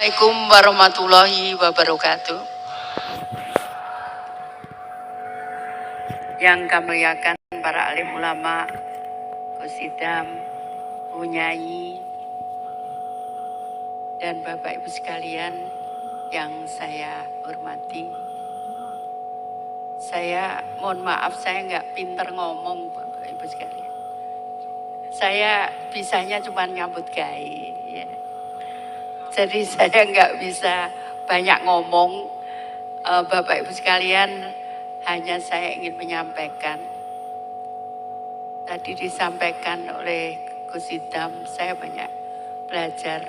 Assalamualaikum warahmatullahi wabarakatuh. Yang kami muliakan para alim ulama, Gus Idam, Bu Nyai, dan Bapak Ibu sekalian yang saya hormati. Saya mohon maaf, saya nggak pinter ngomong, Bapak Ibu sekalian. Saya bisanya cuma nyambut gai. Ya. Jadi saya nggak bisa banyak ngomong. Bapak Ibu sekalian, hanya saya ingin menyampaikan. Tadi disampaikan oleh Gus Idam, saya banyak belajar.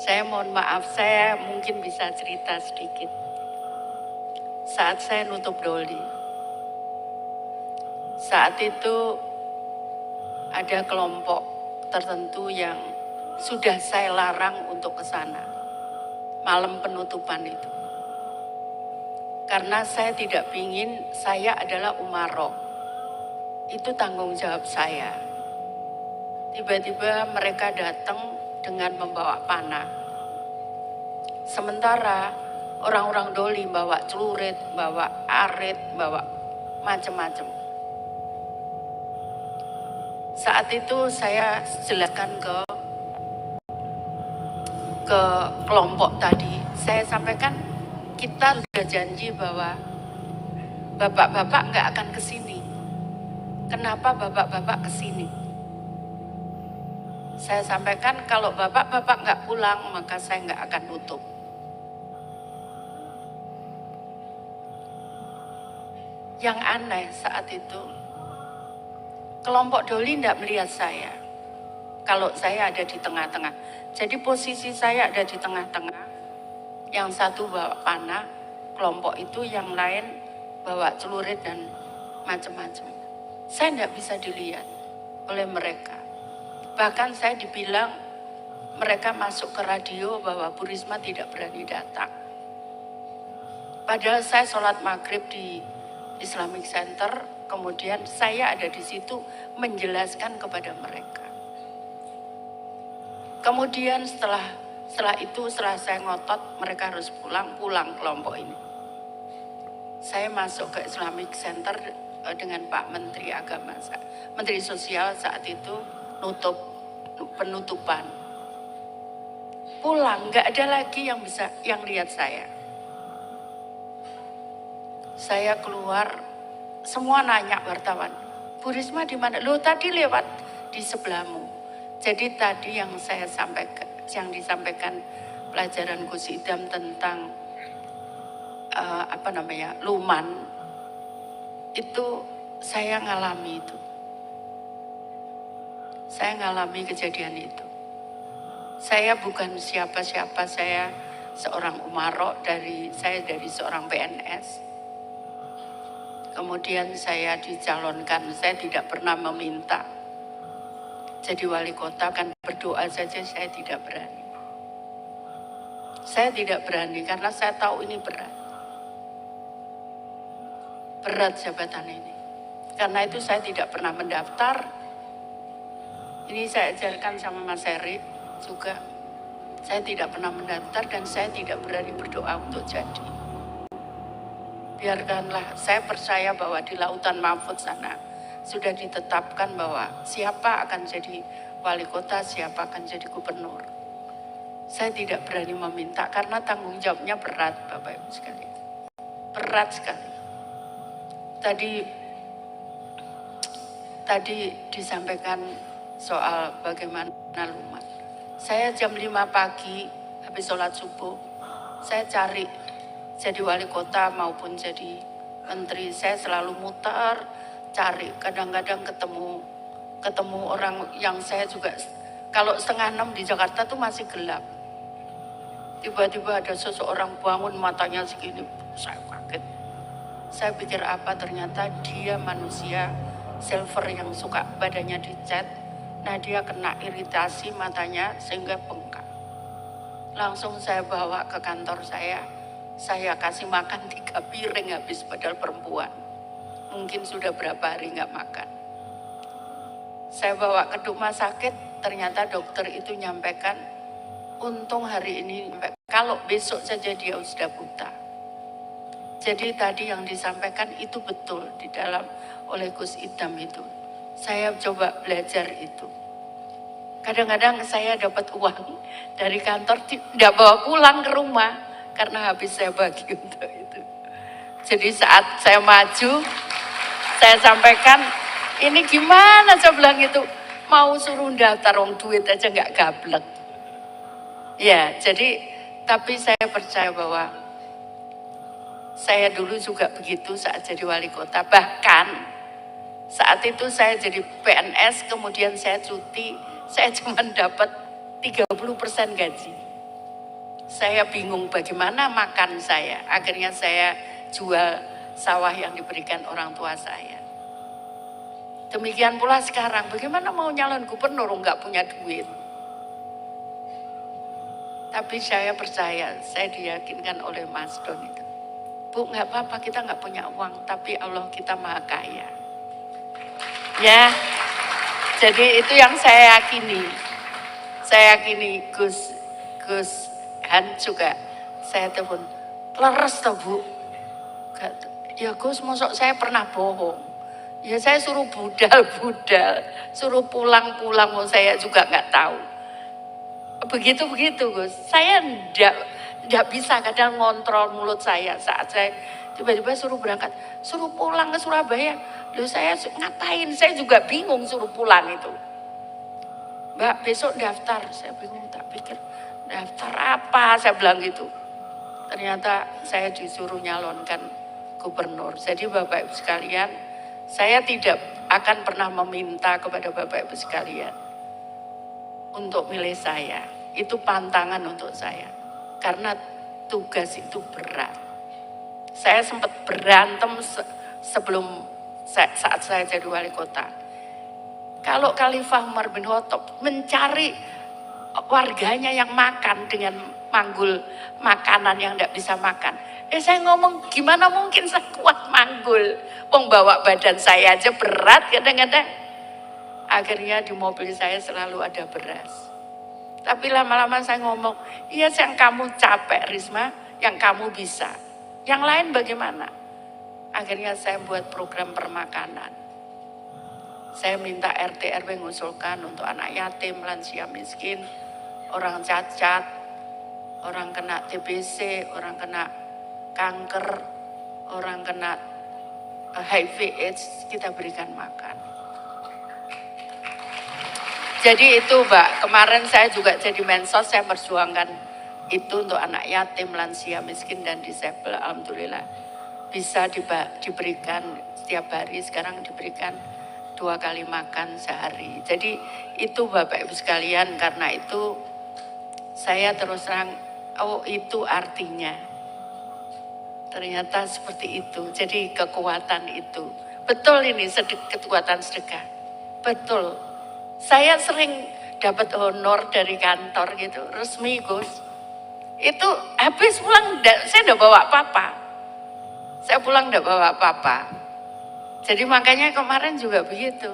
Saya mohon maaf, saya mungkin bisa cerita sedikit. Saat saya nutup doli, saat itu ada kelompok tertentu yang sudah saya larang untuk ke sana malam penutupan itu. Karena saya tidak ingin, saya adalah umaro. Itu tanggung jawab saya. Tiba-tiba mereka datang dengan membawa panah. Sementara orang-orang doli bawa celurit, bawa arit, bawa macam-macam. Saat itu saya jelaskan ke kelompok tadi, saya sampaikan kita sudah janji bahwa bapak-bapak nggak akan ke sini. Kenapa bapak-bapak ke sini? Saya sampaikan kalau bapak-bapak nggak pulang maka saya nggak akan nutup. Yang aneh saat itu, kelompok doli tidak melihat saya. Kalau saya ada di tengah-tengah. Jadi posisi saya ada di tengah-tengah. Yang satu bawa panah, kelompok itu yang lain bawa celurit dan macam-macam. Saya tidak bisa dilihat oleh mereka. Bahkan saya dibilang mereka masuk ke radio bahwa Bu Risma tidak berani datang. Padahal saya sholat maghrib di Islamic Center, kemudian saya ada di situ menjelaskan kepada mereka. Kemudian setelah saya ngotot, mereka harus pulang kelompok ini. Saya masuk ke Islamic Center dengan Pak Menteri Agama, Menteri Sosial saat itu penutupan. Pulang, nggak ada lagi yang lihat saya. Saya keluar, semua nanya wartawan, Bu Risma di mana? Loh tadi lewat di sebelahmu. Jadi tadi yang saya sampaikan, yang disampaikan pelajaran Gus Idam tentang luman, itu saya ngalami itu. Saya ngalami kejadian itu. Saya bukan siapa-siapa, saya seorang umaro, saya dari seorang PNS. Kemudian saya dicalonkan, saya tidak pernah meminta jadi wali kota, kan berdoa saja saya tidak berani. Saya tidak berani karena saya tahu ini berat. Berat jabatan ini. Karena itu saya tidak pernah mendaftar. Ini saya ajarkan sama Mas Heri juga. Saya tidak pernah mendaftar dan saya tidak berani berdoa untuk jadi. Biarkanlah, saya percaya bahwa di lautan Mahfud sana sudah ditetapkan bahwa siapa akan jadi wali kota, siapa akan jadi gubernur. Saya tidak berani meminta karena tanggung jawabnya berat, Bapak Ibu sekalian. Berat sekali. Tadi disampaikan soal bagaimana lumat. Saya jam 5 pagi habis sholat subuh, saya cari jadi wali kota maupun jadi menteri. Saya selalu muter, cari, kadang-kadang ketemu orang yang saya juga, kalau 5:30 di Jakarta tuh masih gelap. Tiba-tiba ada seseorang bangun matanya segini, saya kaget. Saya pikir apa, ternyata dia manusia silver yang suka badannya dicat. Nah dia kena iritasi matanya sehingga bengkak. Langsung saya bawa ke kantor saya kasih makan 3 piring habis, padahal perempuan. Mungkin sudah berapa hari nggak makan. Saya bawa ke rumah sakit, ternyata dokter itu nyampaikan untung hari ini, kalau besok saja dia sudah buta. Jadi tadi yang disampaikan itu betul di dalam oleh Gus Idam itu. Saya coba belajar itu. Kadang-kadang saya dapat uang dari kantor, tidak bawa pulang ke rumah karena habis saya bagi untuk itu. Jadi saat saya maju, saya sampaikan, ini gimana, saya bilang itu, mau suruh daftar orang duit aja nggak gablek. Ya, jadi tapi saya percaya bahwa saya dulu juga begitu saat jadi wali kota. Bahkan saat itu saya jadi PNS, kemudian saya cuti, saya cuma dapat 30% gaji. Saya bingung bagaimana makan saya. Akhirnya saya jual sawah yang diberikan orang tua saya. Demikian pula sekarang, bagaimana mau nyalon gubernur nggak punya duit. Tapi saya percaya, saya diyakinkan oleh Mas Don itu. Bu, nggak apa-apa, kita nggak punya uang, tapi Allah kita maha kaya. Ya, jadi itu yang saya yakini. Saya yakini Gus Han juga, saya telepon, leres toh Bu? Ya Gus, mosok saya pernah bohong. Ya saya suruh budal, suruh pulang-pulang, saya juga nggak tahu. Begitu Gus, saya enggak bisa kadang ngontrol mulut saya saat saya tiba-tiba suruh berangkat, suruh pulang ke Surabaya. Loh saya ngapain, saya juga bingung suruh pulang itu. Mbak besok daftar, saya bingung, tak pikir daftar apa, saya bilang gitu. Ternyata saya disuruh nyalonkan gubernur. Jadi Bapak Ibu sekalian, saya tidak akan pernah meminta kepada Bapak Ibu sekalian untuk milih saya. Itu pantangan untuk saya. Karena tugas itu berat. Saya sempat berantem sebelum saat saya jadi wali kota. Kalau Khalifah Umar bin Khattab mencari warganya yang makan dengan manggul makanan yang tidak bisa makan. Saya ngomong gimana mungkin saya kuat manggul. Wong bawa badan saya aja berat kadang-kadang. Akhirnya di mobil saya selalu ada beras. Tapi lama-lama saya ngomong, iya yang kamu capek Risma, yang kamu bisa. Yang lain bagaimana? Akhirnya saya buat program permakanan. Saya minta RT RW mengusulkan untuk anak yatim, lansia miskin, orang cacat, orang kena TBC, orang kena kanker, orang kena HIV AIDS, kita berikan makan. Jadi itu Mbak, kemarin saya juga jadi mensos, saya perjuangkan itu untuk anak yatim, lansia, miskin, dan disabel. Alhamdulillah bisa diberikan setiap hari, sekarang diberikan 2 kali makan sehari. Jadi itu Bapak Ibu sekalian, karena itu saya terus terang, oh itu artinya. Ternyata seperti itu, jadi kekuatan itu. Betul ini kekuatan sedekah, betul. Saya sering dapat honor dari kantor gitu, resmi Gus. Itu habis pulang, saya udah bawa apa-apa. Saya pulang udah bawa apa-apa. Jadi makanya kemarin juga begitu.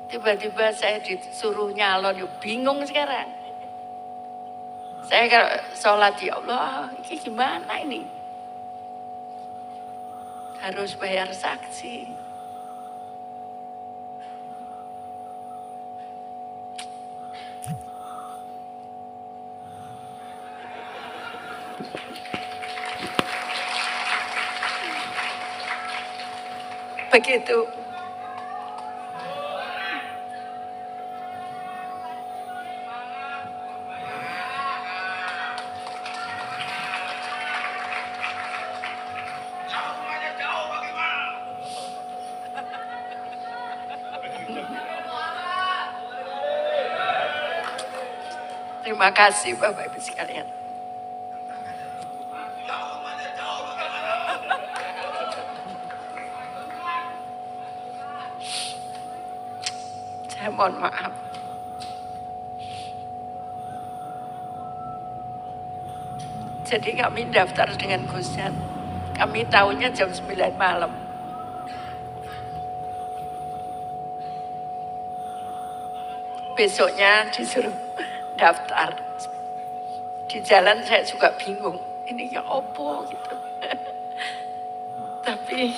Tiba-tiba saya disuruh nyalon, bingung sekarang. Saya kalau sholat, ya Allah, ini gimana ini? Harus bayar saksi. Begitu. Terima kasih Bapak Ibu sekalian. Saya mohon maaf. Jadi kami daftar dengan Gus Han. Kami tahunya jam 9 malam. Besoknya disuruh daftar. Di jalan saya juga bingung, ini ya opo gitu. Tapi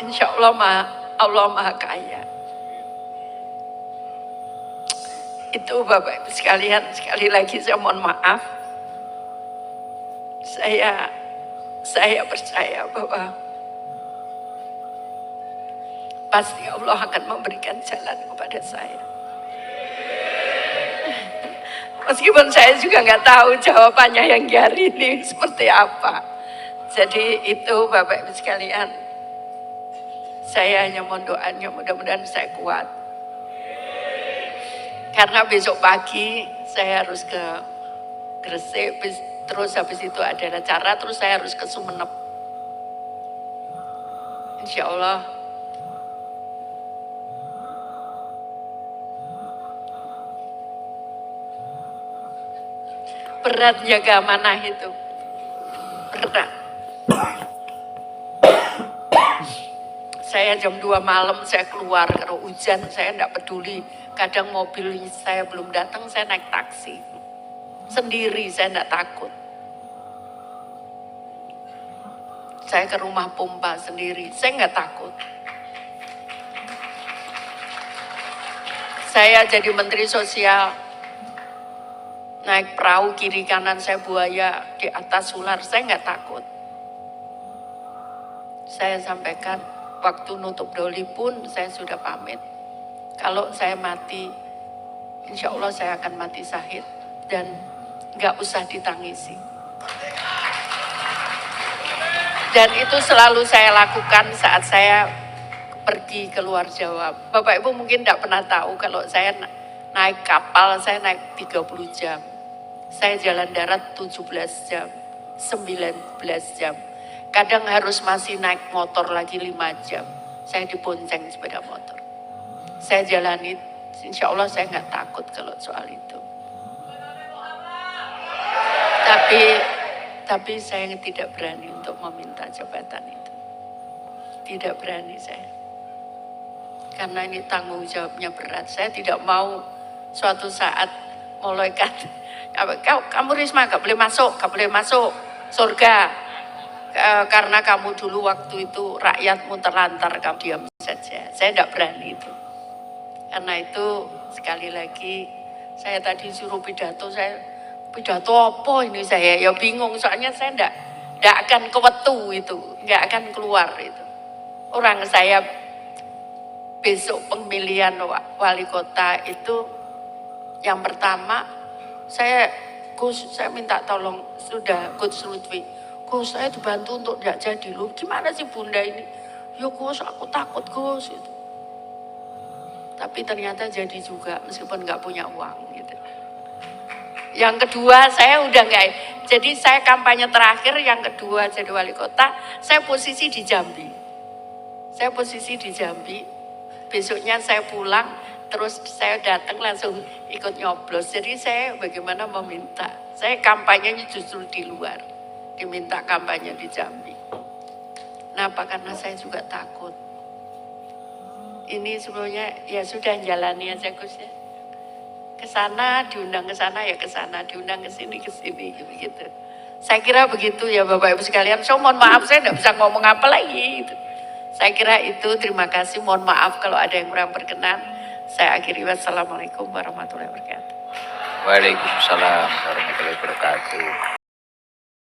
insya Allah Allah maha kaya. Itu Bapak Ibu sekalian, sekali lagi saya mohon maaf. Saya percaya bahwa pasti Allah akan memberikan jalan kepada saya. Meskipun saya juga nggak tahu jawabannya yang hari ini seperti apa. Jadi itu Bapak Ibu sekalian, saya hanya mohon doanya mudah-mudahan saya kuat. Karena besok pagi saya harus ke Gresik, terus habis itu ada acara, terus saya harus ke Sumeneb. Insya Allah berat jaga amanah itu, berat. Saya jam 2 malam saya keluar, kalau hujan saya enggak peduli. Kadang mobil saya belum datang, saya naik taksi. Sendiri, saya enggak takut. Saya ke rumah pompa sendiri, saya enggak takut. Saya jadi Menteri Sosial, naik perahu kiri kanan saya buaya, di atas ular, saya enggak takut. Saya sampaikan, waktu nutup doli pun saya sudah pamit. Kalau saya mati, insya Allah saya akan mati syahid dan nggak usah ditangisi. Dan itu selalu saya lakukan saat saya pergi ke luar Jawa. Bapak Ibu mungkin tidak pernah tahu kalau saya naik kapal, saya naik 30 jam. Saya jalan darat 17 jam, 19 jam. Kadang harus masih naik motor lagi 5 jam. Saya dibonceng sepeda motor. Saya jalani, insya Allah saya nggak takut kalau soal itu. Tapi saya tidak berani untuk meminta jabatan itu. Tidak berani saya. Karena ini tanggung jawabnya berat. Saya tidak mau suatu saat malaikat, kamu Risma gak boleh masuk surga. Karena kamu dulu waktu itu rakyatmu terlantar, kamu diam saja. Saya tidak berani itu. Karena itu sekali lagi saya tadi suruh pidato apa ini saya ya bingung, soalnya saya enggak akan kewetu itu, enggak akan keluar itu. Orang saya besok pemilihan wali kota itu yang pertama saya minta tolong sudah Gus Lutfi. Gus, saya dibantu untuk tidak jadi loh. Gimana sih Bunda ini? Ya Gus, aku takut Gus itu. Tapi ternyata jadi juga meskipun nggak punya uang gitu. Yang kedua saya udah nggak, jadi saya kampanye terakhir yang kedua jadi wali kota, saya posisi di Jambi. Besoknya saya pulang, terus saya datang langsung ikut nyoblos. Jadi saya bagaimana meminta, saya kampanyenya justru di luar, diminta kampanye di Jambi. Kenapa? Karena saya juga takut. Ini sebenarnya ya sudah jalani aja Gus ya. Kesana diundang ke sana ya ke sana, diundang ke sini gitu. Saya kira begitu ya Bapak Ibu sekalian. So mohon maaf saya tidak bisa ngomong apa lagi. Gitu. Saya kira itu, terima kasih. Mohon maaf kalau ada yang kurang berkenan. Saya akhiri, wassalamualaikum warahmatullahi wabarakatuh. Waalaikumsalam warahmatullahi wabarakatuh.